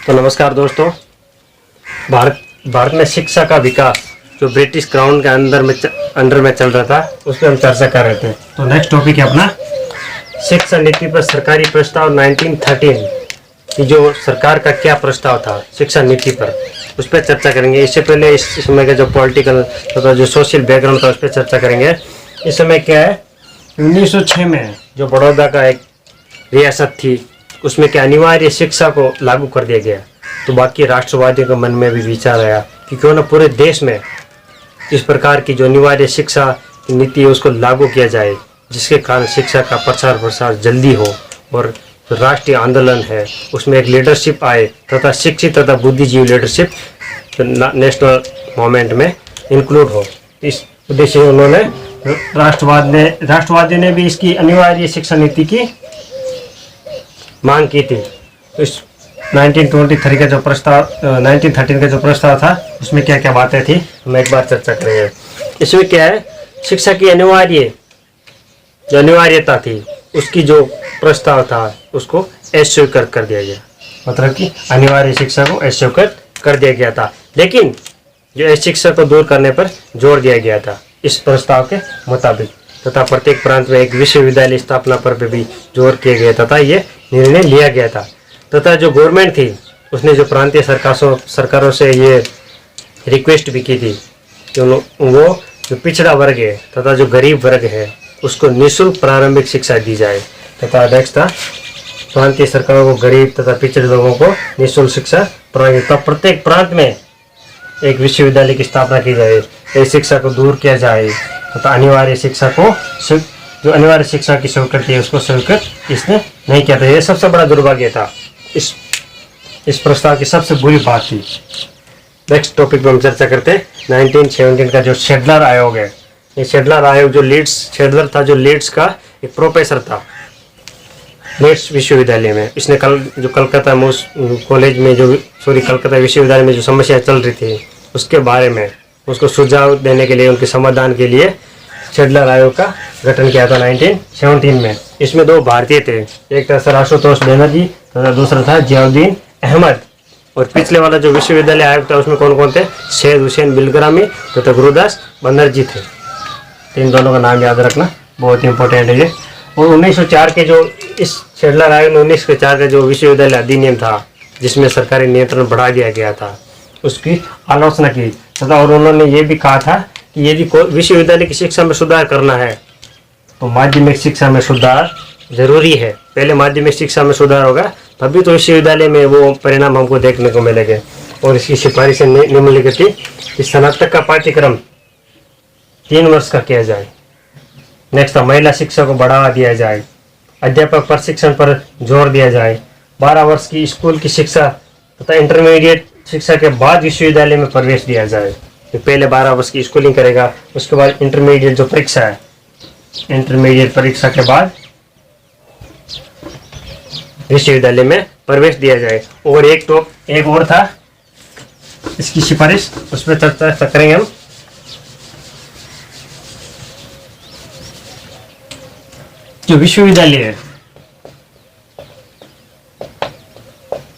तो नमस्कार दोस्तों। भारत में शिक्षा का विकास जो ब्रिटिश क्राउन के अंडर में चल रहा था उस पर हम चर्चा कर रहे थे। तो नेक्स्ट टॉपिक है अपना शिक्षा नीति पर सरकारी प्रस्ताव 1913 की जो सरकार का क्या प्रस्ताव था शिक्षा नीति पर, उस पर चर्चा करेंगे। इससे पहले इस समय का जो पॉलिटिकल तथा जो सोशल बैकग्राउंड था उस पर चर्चा करेंगे। इस समय क्या है, 1906 में जो बड़ौदा का एक रियासत थी उसमें क्या अनिवार्य शिक्षा को लागू कर दिया गया। तो बाकी राष्ट्रवादियों के मन में भी विचार आया कि क्यों न पूरे देश में इस प्रकार की जो अनिवार्य शिक्षा नीति है उसको लागू किया जाए, जिसके कारण शिक्षा का प्रसार जल्दी हो और राष्ट्रीय आंदोलन है उसमें एक लीडरशिप आए तथा शिक्षित तथा बुद्धिजीवी लीडरशिप नेशनल मूवमेंट में इंक्लूड हो। इस उद्देश्य से उन्होंने राष्ट्रवादियों ने भी इसकी अनिवार्य शिक्षा नीति की मांग की थी। तो इस 1913 का जो प्रस्ताव था उसमें क्या क्या बातें थी हम एक बार चर्चा करेंगे। इसमें क्या है, शिक्षा की अनिवार्यता थी उसकी जो प्रस्ताव था उसको अस्वीकृत कर दिया गया, मतलब कि अनिवार्य शिक्षा को अस्वीकृत कर दिया गया था, लेकिन जो शिक्षा को दूर करने पर जोर दिया गया था इस प्रस्ताव के मुताबिक, तथा प्रत्येक प्रांत में एक विश्वविद्यालय स्थापना पर भी जोर किया गया तथा ये निर्णय लिया गया था। तथा जो गवर्नमेंट थी उसने जो प्रांतीय सरकारों से ये रिक्वेस्ट भी की थी कि वो जो पिछड़ा वर्ग है तथा जो गरीब वर्ग है उसको निःशुल्क प्रारंभिक शिक्षा दी जाए। तथा अध्यक्ष था प्रांतीय सरकारों को गरीब तथा पिछड़े लोगों को निःशुल्क शिक्षा प्रदान, तब प्रत्येक प्रांत में एक विश्वविद्यालय की स्थापना की जाए, इस शिक्षा को दूर किया जाए तथा अनिवार्य शिक्षा को जो अनिवार्य शिक्षा की स्वीकृति है उसको स्वीकृत इसने नहीं किया था। यह सबसे बड़ा दुर्भाग्य था, इस प्रस्ताव की सबसे बुरी बात थी। नेक्स्ट टॉपिक पर हम चर्चा करते हैं 1917 का जो शेडलर आयोग है। ये शेडलर आयोग जो शेडलर था जो लीड्स का एक प्रोफेसर था लीड्स विश्वविद्यालय में। इसने कलकत्ता विश्वविद्यालय में जो समस्या चल रही थी उसके बारे में उसको सुझाव देने के लिए, उनके समाधान के लिए शेडलर आयोग का गठन किया था 1917 में। इसमें दो भारतीय थे, एक था सर आशुतोष बनर्जी तथा दूसरा था जियाउद्दीन अहमद। और पिछले वाला जो विश्वविद्यालय आयोग था उसमें कौन कौन थे, सैयद हुसैन बिलग्रामी तथा गुरुदास बनर्जी थे। इन दोनों का नाम याद रखना बहुत इंपॉर्टेंट है ये। और 1904 के जो इस शेडलर आयोग में 1904 का जो विश्वविद्यालय अधिनियम था जिसमें सरकारी नियंत्रण बढ़ा दिया गया था उसकी आलोचना की तथा और उन्होंने ये भी कहा था कि यदि विश्वविद्यालय की शिक्षा में सुधार करना है तो माध्यमिक शिक्षा में सुधार जरूरी है। पहले माध्यमिक शिक्षा में सुधार होगा तभी तो विश्वविद्यालय में वो परिणाम हमको देखने को मिलेंगे। और इसकी सिफारिश निम्नलिखित थी कि स्नातक का पाठ्यक्रम 3 वर्ष का किया जाए। नेक्स्ट था महिला शिक्षा को बढ़ावा दिया जाए, अध्यापक प्रशिक्षण पर जोर दिया जाए, 12 वर्ष की स्कूल की शिक्षा तथा इंटरमीडिएट शिक्षा के बाद विश्वविद्यालय में प्रवेश दिया जाए। तो पहले 12 वर्ष की स्कूलिंग करेगा, उसके बाद इंटरमीडिएट जो परीक्षा है, इंटरमीडिएट परीक्षा के बाद विश्वविद्यालय में प्रवेश दिया जाए। और एक और था इसकी सिफारिश, उस पर चर्चा करेंगे हम। जो विश्वविद्यालय है,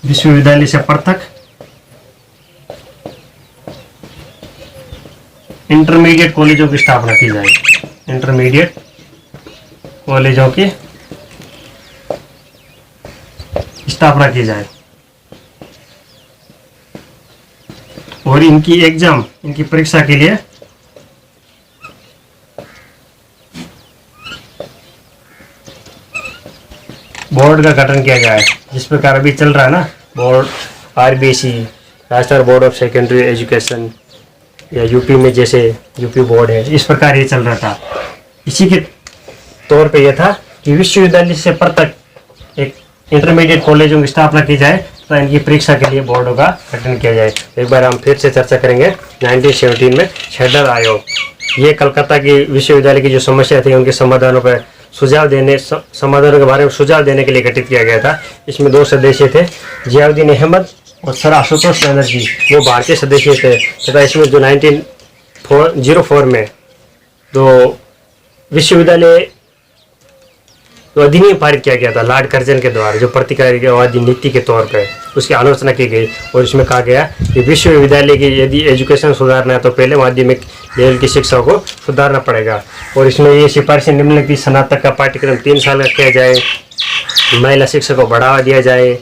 विश्वविद्यालय से पृथक इंटरमीडिएट कॉलेजों की स्थापना की जाए, इंटरमीडिएट कॉलेजों की स्थापना की जाए। और इनकी एग्जाम, इनकी परीक्षा के लिए बोर्ड का गठन किया जाए, जिस प्रकार अभी चल रहा है ना board, RBSE Rajasthan board of secondary education, या यूपी में जैसे यूपी बोर्ड है, इस प्रकार ये चल रहा था। इसी के तौर पे यह था कि विश्वविद्यालय से पृथक एक इंटरमीडिएट कॉलेजों की स्थापना की जाए तो इनकी परीक्षा के लिए बोर्डों का गठन किया जाए। एक बार हम फिर से चर्चा करेंगे 1917 में शेडलर आयोग, ये कलकत्ता की विश्वविद्यालय की जो समस्या थी उनके समाधानों के बारे में सुझाव देने के लिए गठित किया गया था। इसमें 2 सदस्य थे, जियाउद्दीन अहमद और सर आशुतोष बनर्जी, वो भारतीय सदस्य थे। तथा इसमें जो 1904 में जो विश्वविद्यालय तो अधिनियम पारित किया गया था लॉर्ड कर्जन के द्वारा, जो प्रतिकारवादी नीति के तौर पे उसकी आलोचना की गई। और इसमें कहा गया कि विश्वविद्यालय की यदि एजुकेशन सुधारना है तो पहले माध्यमिक लेवल की शिक्षा को सुधारना पड़ेगा। और इसमें ये सिफारिशें निम्नलिखित: स्नातक का पाठ्यक्रम 3 साल का किया जाए, महिला शिक्षा को बढ़ावा दिया जाए,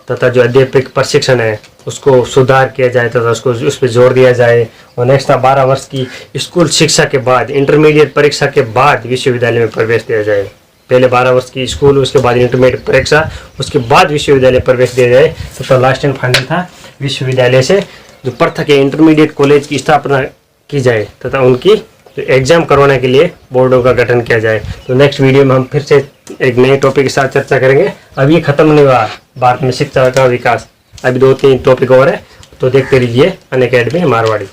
तथा जो अध्यापक प्रशिक्षण है उसको सुधार किया जाए तथा उसको उस पर जोर दिया जाए। और नेक्स्ट था 12 वर्ष की स्कूल शिक्षा के बाद इंटरमीडिएट परीक्षा के बाद विश्वविद्यालय में प्रवेश दिया जाए। पहले 12 वर्ष की स्कूल, उसके बाद इंटरमीडिएट परीक्षा, उसके बाद विश्वविद्यालय प्रवेश दिया जाए। तो लास्ट एंड फाइनल था विश्वविद्यालय से जो पृथक है इंटरमीडिएट कॉलेज की स्थापना की जाए तथा उनकी जो एग्जाम करवाने के लिए बोर्डों का गठन किया जाए। तो नेक्स्ट वीडियो में हम फिर से एक नए टॉपिक के साथ चर्चा करेंगे। अब ये खत्म नहीं हुआ भारत में शिक्षा का विकास, अभी 2-3 टॉपिक और है, तो देखते रहिए अनअकैडमी मारवाड़ी।